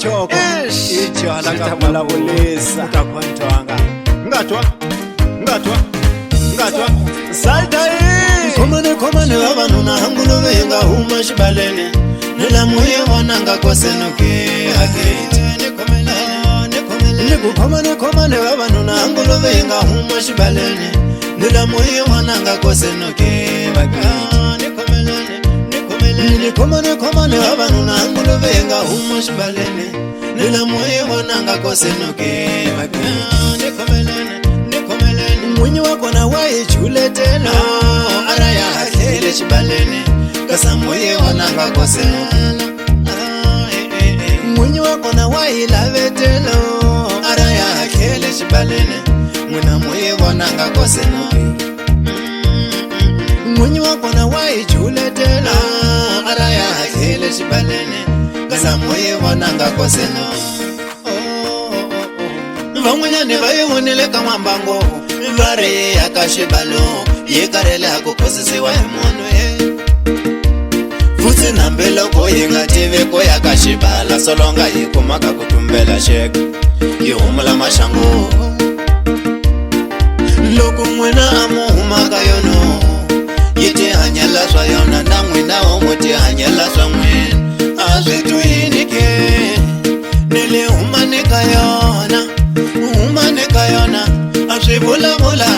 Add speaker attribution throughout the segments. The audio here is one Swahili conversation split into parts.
Speaker 1: choko ijala kamala kulisa utakwantwanga ngatwa saltai
Speaker 2: komane wabanuna hangulo venga huma shibalene nilamuye wananga kwasenoke aketi komane wabanuna hangulo venga huma shibalene nilamuye wananga kwasenoke aketi komane wabanuna hangulo venga huma shibalene nilamuye wananga kwasenoke aketi Mwenye wako na wae chule tena Araya hakele shibalene Kasa moye wananga kwa seno Mwenye wako na wae lave tena Araya hakele shibalene Mwena moye wananga kwa seno Mwenye wako na wae chule tena Araya hakele shibalene Kasa moye wananga kwa seno Vamwenyane vaye wonele kama mbango Vare yakashibalo Yekarele hakukosisiwa hemono Futsi nambelo koye ngative koye yakashibala Solonga yikumaka kutumbela shek Yihumula mashango Loku mwena amuhumaka yono Yiti hanyala swa yona Namwina omuti hanyala swa mwen Azitu yinike Nili humanika yona Humanika yona Ashibula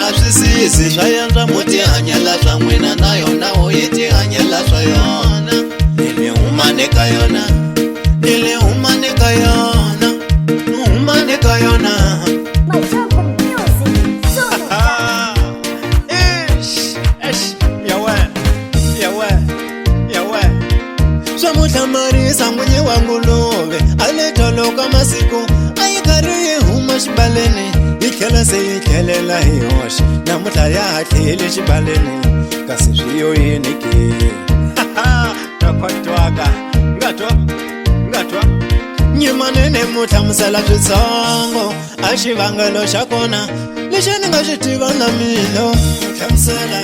Speaker 2: ashisisi Shayanza muti hanyala swa mwina Nayo nao yiti hanyala swa yona Nili humanika yona Nili humanika yona Humanika yona Marisa mwenye wangu love Aletoloka masiku Ayikariye huma shibalene Ikela se ikelela hiyoshi Na mutaya hakele shibalene Kasi shiyo yiniki
Speaker 1: Takwantwaga ngatwa
Speaker 2: Nyimanene mutamusala jitsongo Ashivangalo shakona Lishani ngajitiva na milo Kamsala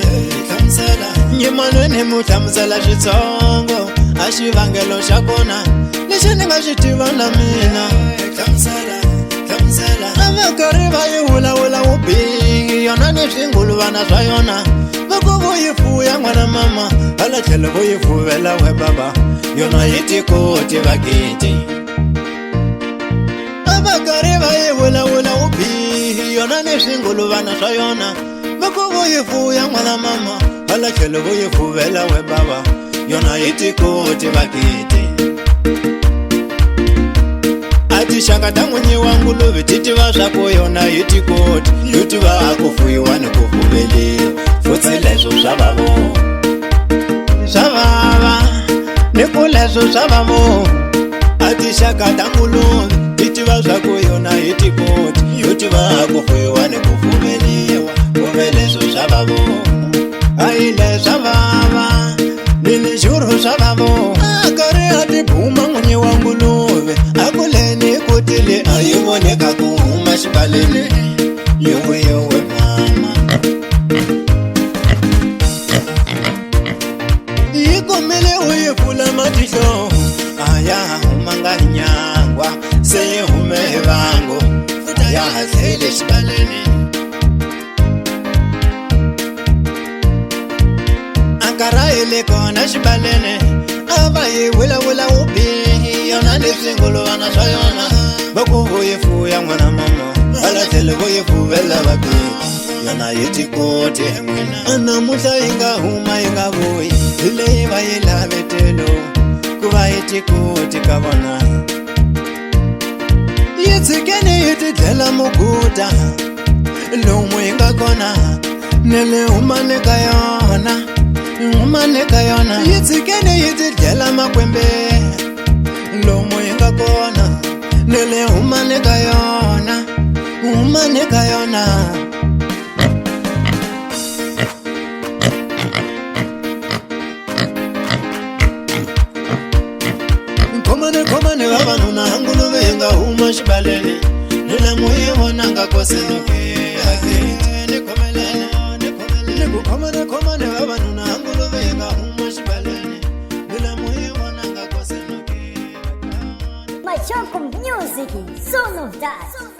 Speaker 2: Nyimanene mutamusala jitsongo Ashivangalo shakona Lishani ngajitiva na mina Kamsala Avakariva yihula ubingi Yona nishingulu vana zwayona Vakuvu yifuya mwana mama Alachele vuyifuvela we baba Yona yitikoti vakiti Avakariva yihula ubingi Yona nishingulu vana zwayona Vakuvu yifuya mwana mama Alachele vuyifuvela we baba Yona yitikoti vakiti Ati shakata mwenye wangu love Titiva zako yona yitikoti Yutiva akufuiwa ni kufuveli Futsi lezo zababo Zababa Nikulezo zababo Ati shakata mulove Titiva zako yona yitikoti Yutiva akufuiwa ni kufuveli Kuvelezo zababo Aile zababa Nini shuru zababo Akare ati buma mwenye wangu love Akuleni kutile ayumoneka kuhuma shibalene Yowe mama Yikomele uyefula matisho Aya humanga nyangwa Seye hume vango Ya hazele shibalene Akara ele kona shibalene Abaye wila ubi Yona nifsingulu wana sayona Bakuvu yefuya mwana mama Alatele vuyefuvela vabi Yona yitikoti mwina Anamuta inga huma inga vui Ile iba ila vetelo Kuva yitikoti kabona Yitikeni yitidela muguta Lumu inga kona Nele umaneka yona Umaneka yona Yitikeni yitidela makwembe Lomo inga kona Nele umaneka yona Umaneka yona Komane wabanuna hangulu venga huma shibalene Nila muye wananga kwa senoke Komane wabanuna hangulu venga huma shibalene Nila muye wananga kwa senoke
Speaker 3: Choco Music, Son of That.